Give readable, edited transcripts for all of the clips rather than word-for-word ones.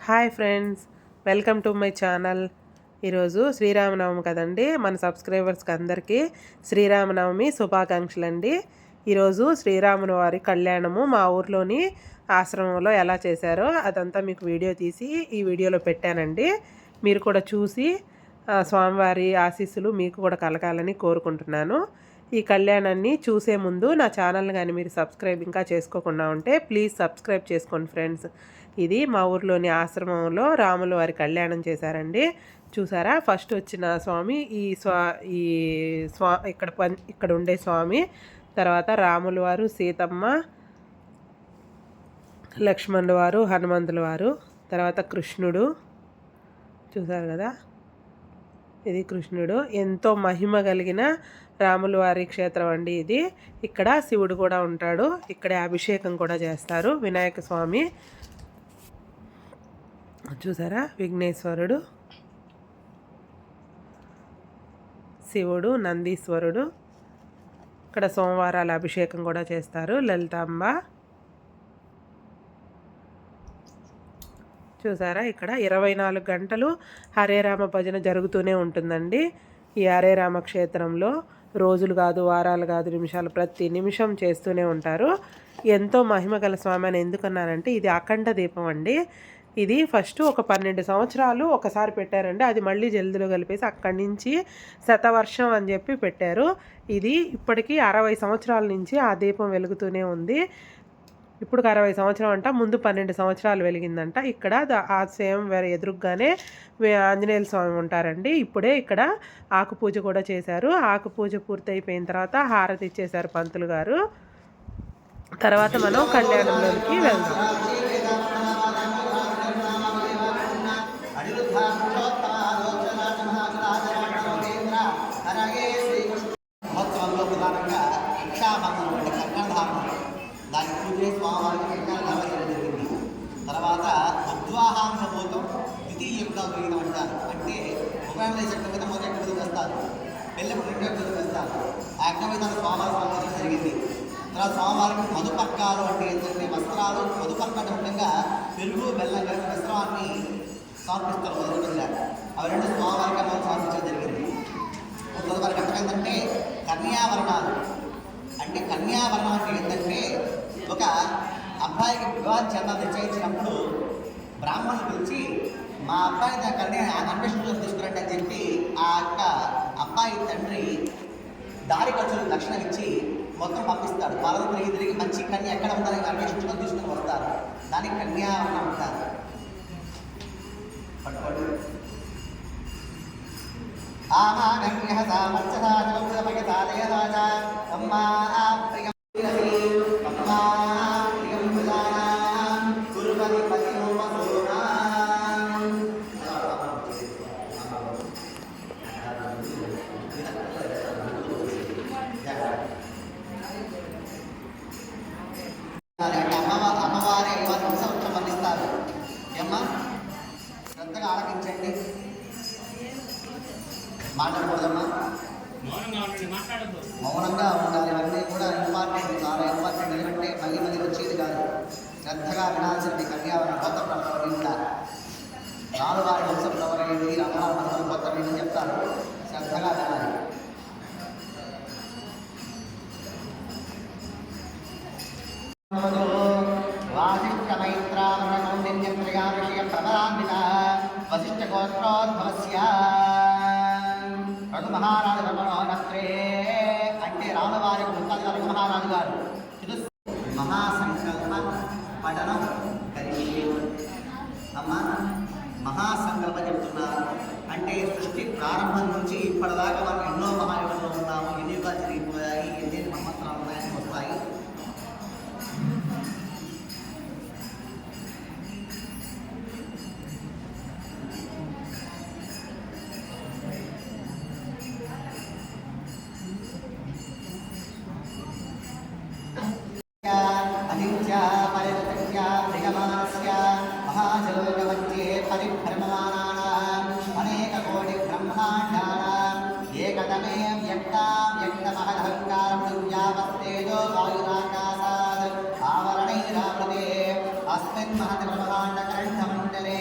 Hi friends, welcome to my channel. ఈరోజు శ్రీరామనవమి కదండి. మన సబ్స్క్రైబర్స్కి అందరికీ శ్రీరామనవమి శుభాకాంక్షలు అండి. ఈరోజు శ్రీరాముని వారి కళ్యాణము మా ఊర్లోని ఆశ్రమంలో ఎలా చేశారో అదంతా మీకు వీడియో తీసి ఈ వీడియోలో పెట్టానండి. మీరు కూడా చూసి స్వామివారి ఆశీస్సులు మీకు కూడా కలగాలని కోరుకుంటున్నాను. ఈ కళ్యాణాన్ని చూసే ముందు నా ఛానల్ని కానీ మీరు సబ్స్క్రైబ్ ఇంకా చేసుకోకుండా ఉంటే ప్లీజ్ సబ్స్క్రైబ్ చేసుకోండి ఫ్రెండ్స్. ఇది మా ఊర్లోని ఆశ్రమంలో రాముల వారి కళ్యాణం చేశారండి. చూసారా, ఫస్ట్ వచ్చిన స్వామి ఈ ఇక్కడ ఉండే స్వామి, తర్వాత రాముల వారు, సీతమ్మ, లక్ష్మణుల వారు, హనుమంతుల వారు, తర్వాత కృష్ణుడు. చూసారు కదా, ఇది కృష్ణుడు. ఎంతో మహిమ కలిగిన రాముల వారి క్షేత్రం అండి ఇది. ఇక్కడ శివుడు కూడా ఉంటాడు. ఇక్కడే అభిషేకం కూడా చేస్తారు. వినాయక స్వామి చూసారా, విఘ్నేశ్వరుడు, శివుడు, నందీశ్వరుడు. ఇక్కడ సోమవారాల అభిషేకం కూడా చేస్తారు. లలితాంబ చూసారా, ఇక్కడ 24 గంటలు హరే రామ భజన జరుగుతూనే ఉంటుందండి. ఈ హరే రామ క్షేత్రంలో రోజులు కాదు, వారాలు కాదు, నిమిషాలు, ప్రతి నిమిషం చేస్తూనే ఉంటారు. ఎంతో మహిమ గల స్వామి అని ఎందుకన్నానంటే ఇది అఖండ దీపం అండి. ఇది ఫస్ట్ ఒక 12 సంవత్సరాలు ఒకసారి పెట్టారండి. అది మళ్ళీ జల్దిలో కలిపేసి అక్కడి నుంచి శతవర్షం అని చెప్పి పెట్టారు. ఇది ఇప్పటికీ 60 సంవత్సరాల నుంచి ఆ దీపం వెలుగుతూనే ఉంది. ఇప్పుడు 60 సంవత్సరం అంట, ముందు 12 సంవత్సరాలు వెలిగిందంట. ఇక్కడ ఆ సేమ్ వేరే ఎదురుగానే ఆంజనేయుల స్వామి ఉంటారండి. ఇప్పుడే ఇక్కడ ఆకు పూజ కూడా చేశారు. ఆకు పూజ పూర్తయిపోయిన తర్వాత హారతి ఇచ్చేశారు పంతులు గారు. తర్వాత మనం కళ్యాణంలోకి వెళ్దాం. మహోత్సవంలో ప్రధానంగా రక్షాబంధనం అంటే కన్యాధారణం, దానికి పూజ స్వామివారికి కన్యాధారణ చేయడం జరిగింది. తర్వాత ఉద్వాహాంశభూతం ద్వితీయ యుగ్ధాలు జరిగిన అంటారు. అంటే ఉపయోగం చట్టం మీద మొదటి అగ్ని వేస్తారు, పెళ్ళప్పుడు 2 అగ్ని వేస్తారు. ఆ అగ్ని విధానం స్వామివారి సంబంధించడం జరిగింది. తర్వాత స్వామివారికి మధుపర్కాలు అంటే ఏంటంటే వస్త్రాలు, మధుపర్క ముఖ్యంగా పెరుగు, బెల్లం కలిపి మిశ్రమాన్ని సమర్పిస్తారు మొదలుగా. అవి 2 స్వామివారికి మనం సమర్పించడం జరిగింది. తదుపరి ఘట్టం ఏంటంటే కన్యావరణాలు. అంటే కన్యావరణం అంటే ఏంటంటే ఒక అబ్బాయికి వివాహం చేద్దాం నిశ్చయించినప్పుడు బ్రాహ్మణులు పిలిచి మా అబ్బాయి కన్యా అన్వేషణలో తీసుకురండి అని చెప్పి ఆ యొక్క అబ్బాయి తండ్రి దారి ఖర్చులు దక్షిణ ఇచ్చి మొత్తం పంపిస్తాడు. వాళ్ళని తిరిగి మంచి కన్య ఎక్కడ ఉందని అన్వేషించుకొని తీసుకుని వస్తారు. దానికి కన్యావరణం అంటారు. పట్టుకోండి. ఆమానన్యః సామర్చసా జలముదపగతాదయ రాజా అమ్మా ప్రియం అమ్మా ప్రియం భుజానాం కుర్వతి పతినో వసోనాం. అమ్మవారే వారి వంశవృక్షం వర్ణిస్తారు. ఏమ్మా శ్రద్ధగా ఆలకించండి, మాట్లాడకూడదమ్మా, మౌనంగా ఉండాలి. ఇవన్నీ కూడా ఇంపార్టెంట్, చాలా ఇంపార్టెంట్. ఎందుకంటే మళ్ళీ వచ్చేది కాదు. శ్రద్ధగా వినాల్సింది. కన్యావరణ కొత్త ప్రవర్తిందా రాలువారి వంశ ప్రవరైంది, రామరామ కొత్త విని చెప్తారు. శ్రద్ధగా వినాలి. వాసిష్ఠ మైత్రావరణ కౌండిన్య ప్రియా విషయ ప్రబలాన్విత వశిష్ఠ గోత్రోద్భవస్య రఘు మహారాజు రమణోనత్రే అంటే రాములవారి ముఖ్యంగా రఘు మహారాజు గారు మహాసంకల్ప పఠనం కలిగి అమ్మ మహాసంకల్ప చెబుతున్నారు. అంటే సృష్టి ప్రారంభం నుంచి ఇప్పటిదాకా మనం ఎన్నో మహాయుగంలో ఉన్నాము, ఎన్ని యుగాలు జరిగిపోయాయి, ఎన్ని సంవత్సరాలు ఉన్నాయని వస్తాయి. మహాజలోకమధ్యే పరిభ్రమమానానాం అనేక కోటి బ్రహ్మాండానాం ఏకతమే వ్యక్తాం వ్యక్తమహదహంకారం దుర్యావస్తేజో వాయురాకాశాద్ ఆవరణైరావృతే అస్మిన్ महत् ब्रह्माण्डकण्ठमण्डले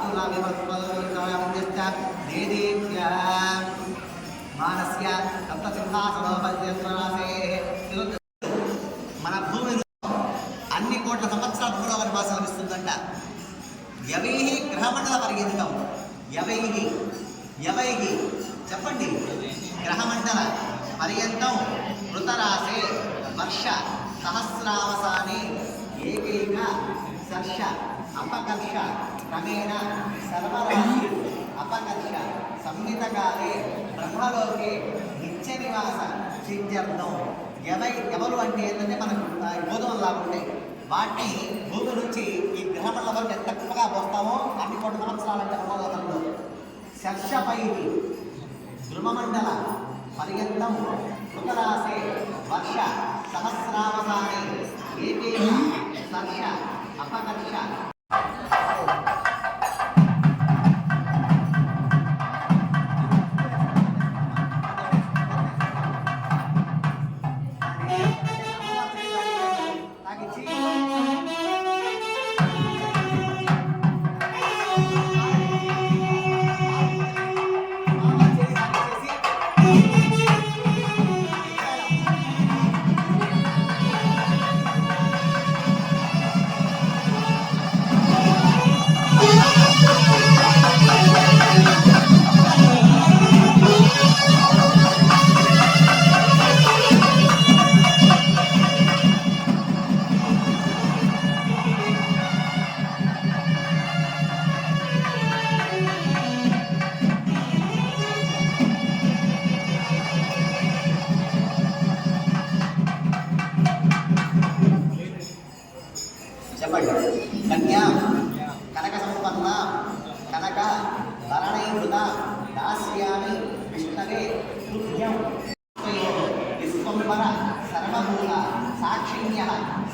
वास्तुलाभिवस्पदोषायामुद्यश्च देदीप्य मानस्य सप्तसिंहासनोपद्यस्वरासेः మన భూమి అన్ని కోట్ల సంవత్సరాల మూడవ వనవాసం లభిస్తుందంట. యవైహి గ్రహమండల పర్యంతం యవైహి చెప్పండి గ్రహమండల పర్యంతం మృతరాశే వర్ష సహస్రావసానే ఏకైక సర్ష అపకర్ష క్రమేణ సర్వరాశి అపకర్ష సంహితకాలే బ్రహ్మలోకే నిత్య నివాస సిద్ధ్యర్థం. ఎవరు అంటే ఏంటంటే మనకు గోధుమలా ఉంటాయి, వాటిని భూమి నుంచి ఈ గ్రహమండలం వరకు ఎంత గొప్పగా పోస్తామో అన్ని కోట్ల సంవత్సరాలంటే బ్రహ్మలోకంలో శర్షపై ధ్రువమండల పర్యంతం మృతరాశే వర్ష సహస్రావసానే ఏకైక సర్ష అపకర్ష చెప్పండి. కన్యా కనక సంపన్న కనక భరణీకృత దాస్యామి విష్ణవే తుభ్యం విశ్వంబర సర్వభూత సాక్షిణ్య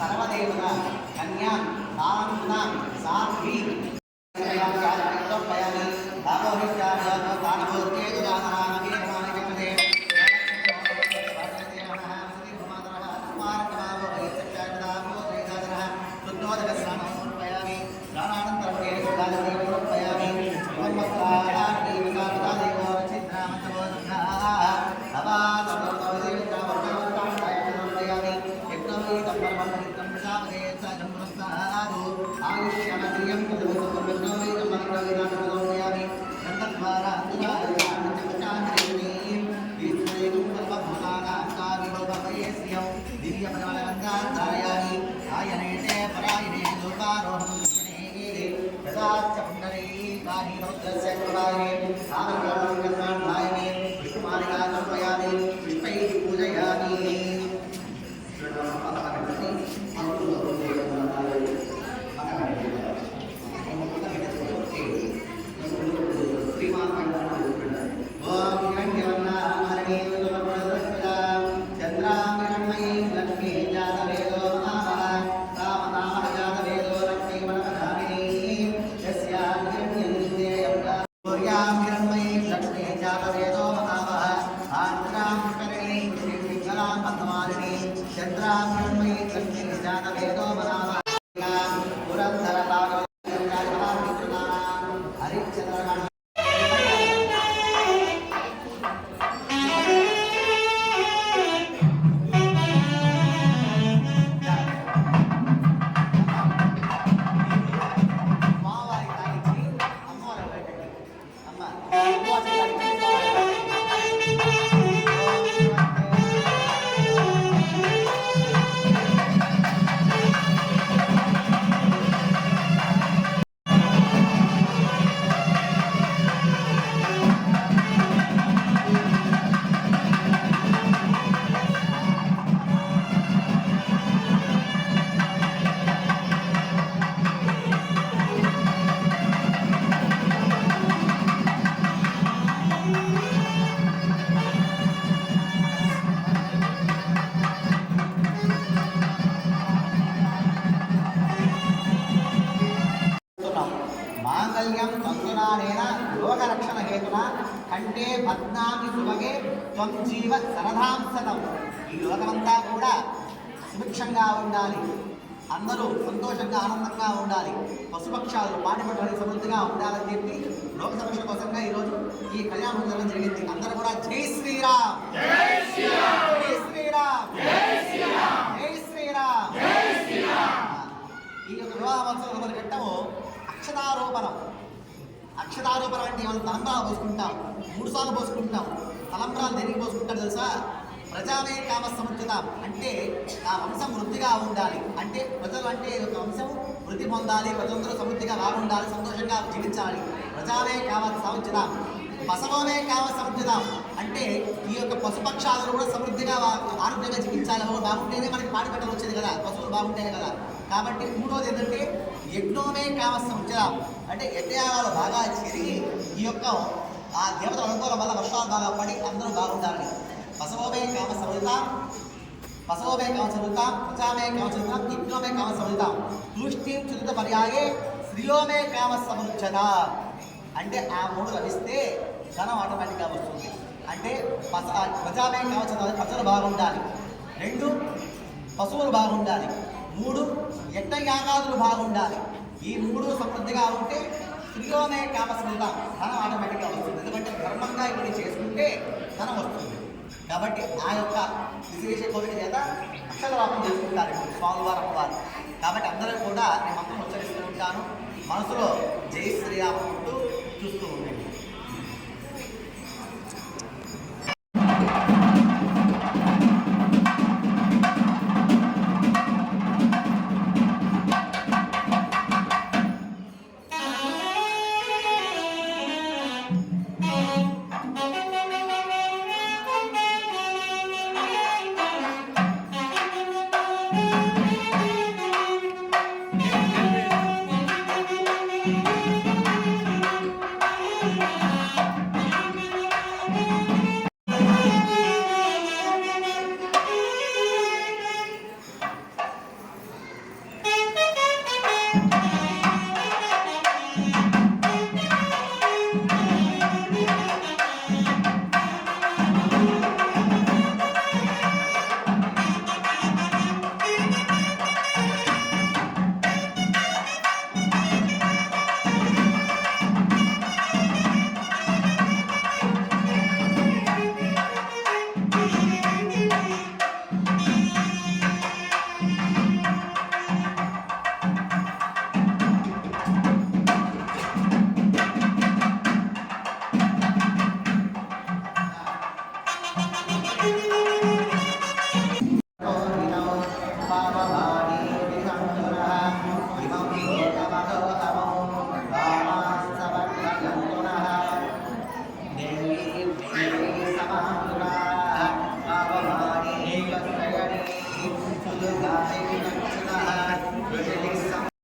సర్వదేవత కన్యా సారంభుతాం సాధ్వీ ఆయనేతే పరాయణే లోకారోహం యథాచ పుండరీకాని సముద్రస్య కృపాయే సాగరం కర్మాణాయనే విష్ణుమాలికా సమర్పయామి పుష్పైః పూజయామి. మాంగళ్యం తంతునానేన లోకరక్షణ హేతున కంటే పద్నామి సుభగే త్వం జీవ సరదాం సతం. ఈ లోకమంతా కూడా సుభిక్షంగా ఉండాలి, అందరూ సంతోషంగా ఆనందంగా ఉండాలి, పశుపక్షాలు పాటిపడి సమృద్ధిగా ఉండాలని చెప్పి లోక సంరక్షణ కోసంగా ఈరోజు ఈ కళ్యాణం జరగడం జరిగింది. అందరూ కూడా జై శ్రీరామ్, జై శ్రీరామ్, జై శ్రీరామ్, జై శ్రీరామ్, జై శ్రీరామ్, జై శ్రీరామ్. ఈ యొక్క వివాహ మహోత్సవం మొదలు పెట్టము అక్షతారోపణం. అక్షతారోపణం అంటే మనం తలంబ్రాలు పోసుకుంటాం, 3 సార్లు పోసుకుంటాం. తలంబ్రాలు దేనికి పోసుకుంటారు తెలుసా? ప్రజామే కామ సముచితం, అంటే ఆ వంశం వృద్ధిగా ఉండాలి, అంటే ప్రజలు అంటే ఒక వంశం వృద్ధి పొందాలి, ప్రజలందరూ సమృద్ధిగా బాగుండాలి, సంతోషంగా జీవించాలి. ప్రజామే కామ సముచితం, పశవమే కామ సముచితం, అంటే ఈ యొక్క పశుపక్షాలను కూడా సమృద్ధిగా ఆరోగ్యంగా జీవించాలి. బాగుంటేనే మనకి పాడి పెట్టలు వచ్చేది కదా, పశువులు బాగుంటేనే కదా. కాబట్టి మూడోది ఏంటంటే యజ్ఞోమే కామ సముచితం, అంటే యజ్ఞయాగాలు బాగా చేరి ఈ యొక్క ఆ దేవతల అనుకూలం వల్ల వర్షాలు బాగా పడి అందరూ బాగుండాలి. పశవమే కామ సముచితం, పశవమే కామ సముచితం, ప్రజామే కామ సముచితం, యజ్ఞోమే కామ సముచితం, తూష్టిం చుదిత పర్యాయే శ్రియోమే కామ సముచ్చత, అంటే ఆ 3 లభిస్తే ధనం ఆటోమేటిక్గా వస్తుంది. అంటే ప్రజామే కామ సముచితం, ప్రజలు బాగుండాలి. 2 పశువులు బాగుండాలి. 3 యజ్ఞయాగాదులు బాగుండాలి. ఈ 3 సమృద్ధిగా ఉంటే శ్రియోమే కామ సముచితం, ధనం ఆటోమేటిక్గా వస్తుంది. ఎందుకంటే ధర్మంగా ఇప్పుడు చేసుకుంటే ధనం వస్తుంది. కాబట్టి ఆ యొక్క విశేష కోరిక చేత అక్షరవాపం చేసుకుంటారు ఇప్పుడు స్వామివారం వారు. కాబట్టి అందరూ కూడా నేను మంత్రం ఉచ్చరిస్తూ ఉంటాను, మనసులో జై శ్రీరామ్ అంటూ చూస్తూ ఉంటాను.